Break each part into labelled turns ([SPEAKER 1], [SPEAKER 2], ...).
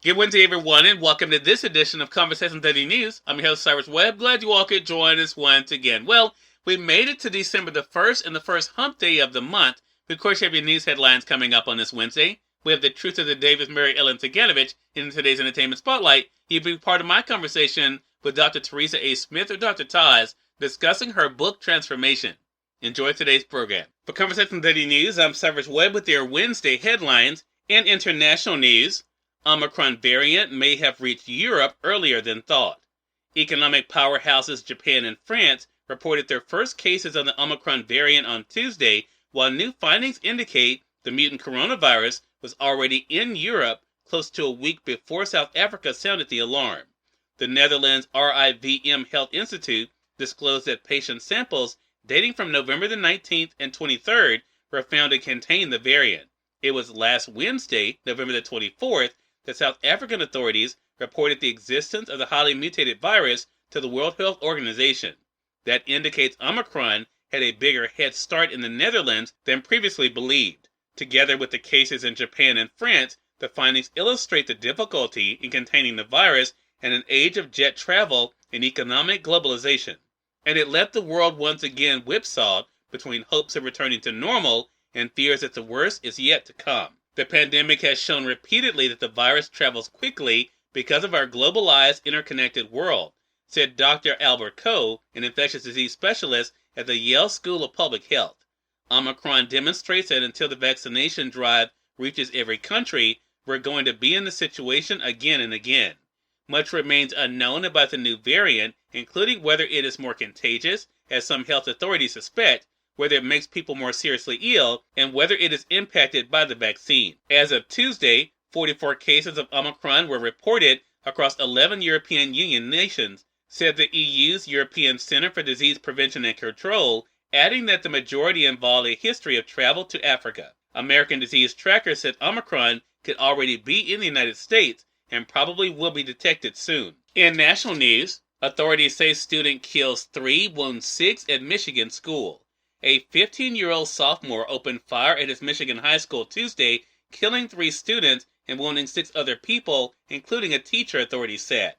[SPEAKER 1] Good Wednesday, everyone, and welcome to this edition of Conversation 30 News. I'm your host, Cyrus Webb. Glad you all could join us once again. Well, we made it to December the 1st and the first hump day of the month. We, of course, have your news headlines coming up on this Wednesday. We have the truth of the day with Mary Ellen Ciganovich in today's Entertainment Spotlight. You'll be part of my conversation with Dr. Teresa A. Smith, or Dr. Taz, discussing her book Transformation. Enjoy today's program. For Conversation 30 News, I'm Cyrus Webb with their Wednesday headlines and international news. Omicron variant may have reached Europe earlier than thought. Economic powerhouses Japan and France reported their first cases of the Omicron variant on Tuesday, while new findings indicate the mutant coronavirus was already in Europe close to a week before South Africa sounded the alarm. The Netherlands RIVM Health Institute disclosed that patient samples dating from November the 19th and 23rd were found to contain the variant. It was last Wednesday, November the 24th, the South African authorities reported the existence of the highly mutated virus to the World Health Organization. That indicates Omicron had a bigger head start in the Netherlands than previously believed. Together with the cases in Japan and France, the findings illustrate the difficulty in containing the virus in an age of jet travel and economic globalization. And it left the world once again whipsawed between hopes of returning to normal and fears that the worst is yet to come. The pandemic has shown repeatedly that the virus travels quickly because of our globalized, interconnected world, said Dr. Albert Coe, an infectious disease specialist at the Yale School of Public Health. Omicron demonstrates that until the vaccination drive reaches every country, we're going to be in the situation again and again. Much remains unknown about the new variant, including whether it is more contagious, as some health authorities suspect, whether it makes people more seriously ill, and whether it is impacted by the vaccine. As of Tuesday, 44 cases of Omicron were reported across 11 European Union nations, said the EU's European Center for Disease Prevention and Control, adding that the majority involved a history of travel to Africa. American Disease Tracker said Omicron could already be in the United States and probably will be detected soon. In national news, authorities say student kills 3, wounds 6 at Michigan school. A 15-year-old sophomore opened fire at his Michigan high school Tuesday, killing 3 students and wounding 6 other people, including a teacher, authorities said.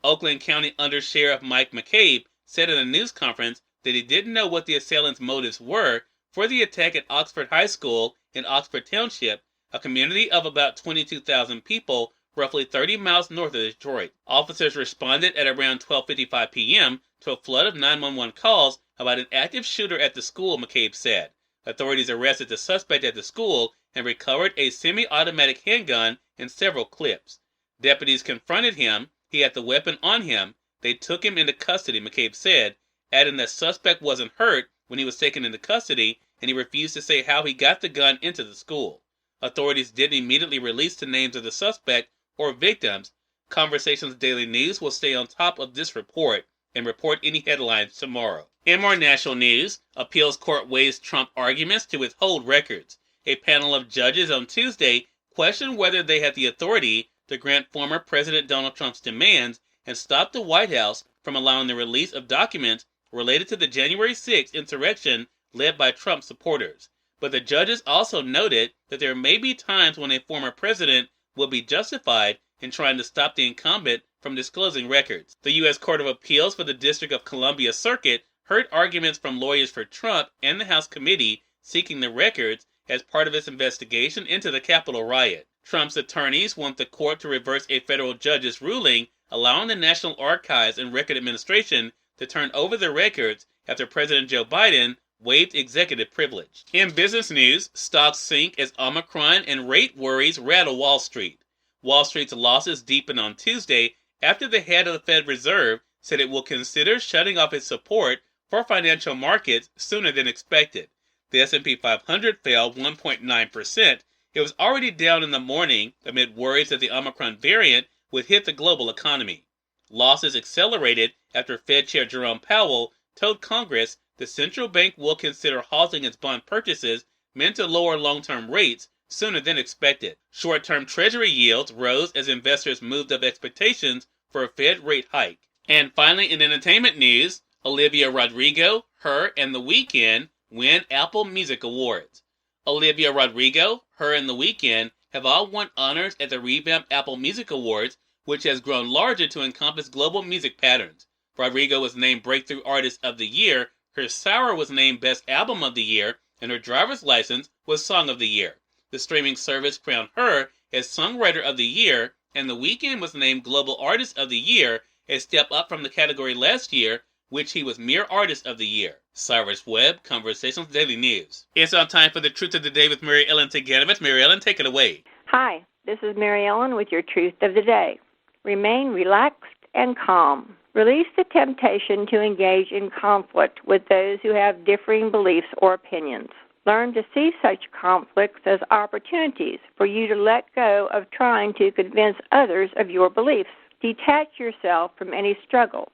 [SPEAKER 1] Oakland County Undersheriff Mike McCabe said in a news conference that he didn't know what the assailants' motives were for the attack at Oxford High School in Oxford Township, a community of about 22,000 people, roughly 30 miles north of Detroit. Officers responded at around 12:55 p.m. to a flood of 911 calls about an active shooter at the school, McCabe said. Authorities arrested the suspect at the school and recovered a semi-automatic handgun and several clips. Deputies confronted him. He had the weapon on him. They took him into custody, McCabe said, adding that suspect wasn't hurt when he was taken into custody, and he refused to say how he got the gun into the school. Authorities didn't immediately release the names of the suspect or victims. Conversations Daily News will stay on top of this report and report any headlines tomorrow. In more national news, appeals court weighs Trump arguments to withhold records. A panel of judges on Tuesday questioned whether they had the authority to grant former President Donald Trump's demands and stop the White House from allowing the release of documents related to the January 6th insurrection led by Trump supporters. But the judges also noted that there may be times when a former president will be justified in trying to stop the incumbent from disclosing records. The U.S. Court of Appeals for the District of Columbia Circuit heard arguments from lawyers for Trump and the House committee seeking the records as part of its investigation into the Capitol riot. Trump's attorneys want the court to reverse a federal judge's ruling allowing the National Archives and Record Administration to turn over the records after President Joe Biden waived executive privilege. In business news, stocks sink as Omicron and rate worries rattle Wall Street. Wall Street's losses deepened on Tuesday after the head of the Fed Reserve said it will consider shutting off its support for financial markets sooner than expected. The S&P 500 fell 1.9%. It was already down in the morning amid worries that the Omicron variant would hit the global economy. Losses accelerated after Fed Chair Jerome Powell told Congress the central bank will consider halting its bond purchases meant to lower long-term rates sooner than expected. Short-term Treasury yields rose as investors moved up expectations for a Fed rate hike. And finally, in entertainment news, Olivia Rodrigo, Her, and The Weeknd win Apple Music Awards. Olivia Rodrigo, Her, and The Weeknd have all won honors at the revamped Apple Music Awards, which has grown larger to encompass global music patterns. Rodrigo was named Breakthrough Artist of the Year, her Sour was named Best Album of the Year, and her Driver's License was Song of the Year. The streaming service crowned her as Songwriter of the Year, and The Weeknd was named Global Artist of the Year, a step up from the category last year, which he was Mere Artist of the Year. Cyrus Webb, Conversations Daily News. It's on time for the Truth of the Day with Mary Ellen Ciganovich. Mary Ellen, take it away.
[SPEAKER 2] Hi, this is Mary Ellen with your Truth of the Day. Remain relaxed and calm. Release the temptation to engage in conflict with those who have differing beliefs or opinions. Learn to see such conflicts as opportunities for you to let go of trying to convince others of your beliefs. Detach yourself from any struggle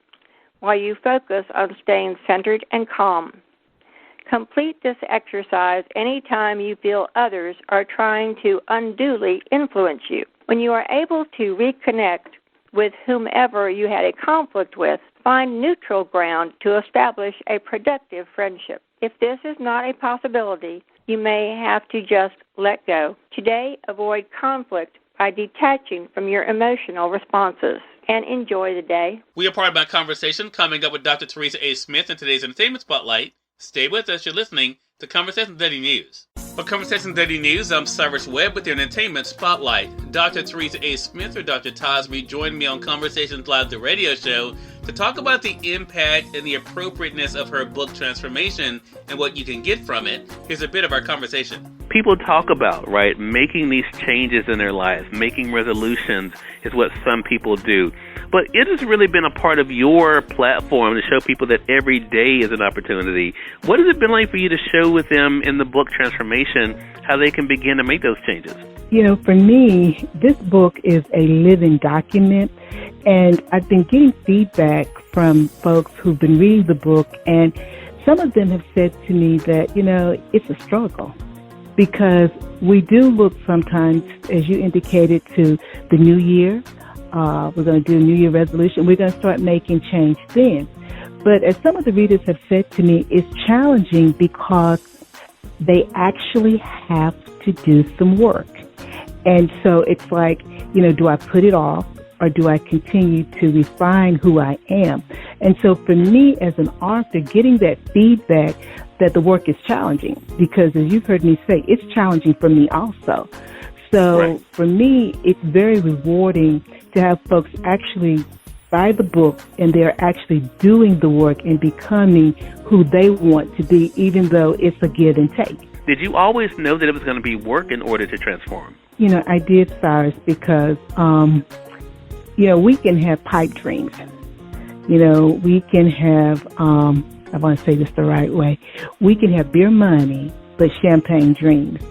[SPEAKER 2] while you focus on staying centered and calm. Complete this exercise anytime you feel others are trying to unduly influence you. When you are able to reconnect with whomever you had a conflict with, find neutral ground to establish a productive friendship. If this is not a possibility, you may have to just let go. Today, avoid conflict by detaching from your emotional responses, and enjoy the day.
[SPEAKER 1] We are part of my conversation coming up with Dr. Teresa A. Smith in today's Entertainment Spotlight. Stay with us. You're listening to Conversations Daily News. For Conversations Daily News, I'm Cyrus Webb with your Entertainment Spotlight. Dr. Teresa A. Smith or Dr. Tosby joined me on Conversations Live, the radio show, to talk about the impact and the appropriateness of her book Transformation and what you can get from it. Here's a bit of our conversation.
[SPEAKER 3] People talk about, right, making these changes in their lives, making resolutions is what some people do. But it has really been a part of your platform to show people that every day is an opportunity. What has it been like for you to show with them in the book Transformation how they can begin to make those changes?
[SPEAKER 4] You know, for me, this book is a living document, and I've been getting feedback from folks who've been reading the book, and some of them have said to me that, you know, it's a struggle. Because we do look sometimes, as you indicated, to the new year. We're going to do a New Year resolution. We're going to start making change then. But as some of the readers have said to me, it's challenging because they actually have to do some work. And so it's like, you know, do I put it off or do I continue to refine who I am? And so for me as an author, getting that feedback that the work is challenging, because as you've heard me say, it's challenging for me also. So right. For me, it's very rewarding to have folks actually buy the book and they're actually doing the work and becoming who they want to be, even though it's a give and take.
[SPEAKER 3] Did you always know that it was going to be work in order to transform?
[SPEAKER 4] You know, I did, Cyrus, because, you know, we can have pipe dreams. You know, we can have, I want to say this the right way, we can have beer money, but champagne dreams.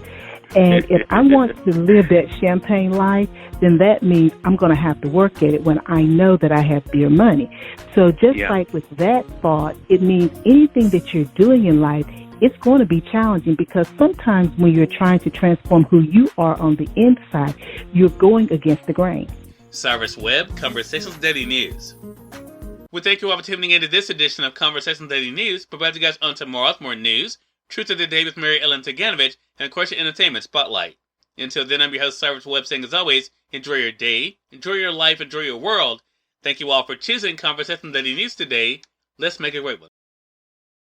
[SPEAKER 4] And if I want to live that champagne life, then that means I'm going to have to work at it when I know that I have beer money. So just like with that thought, it means anything that you're doing in life, it's going to be challenging because sometimes when you're trying to transform who you are on the inside, you're going against the grain.
[SPEAKER 1] Cyrus Webb, Conversations Daily News. We thank you all for tuning into this edition of Conversations Daily News. Provide you guys on tomorrow with more news, Truth of the Day with Mary Ellen Ciganovich, and of course your Entertainment Spotlight. Until then, I'm your host, Cyrus Webb, saying as always, enjoy your day, enjoy your life, enjoy your world. Thank you all for choosing Conversations Daily News today. Let's make it a great one.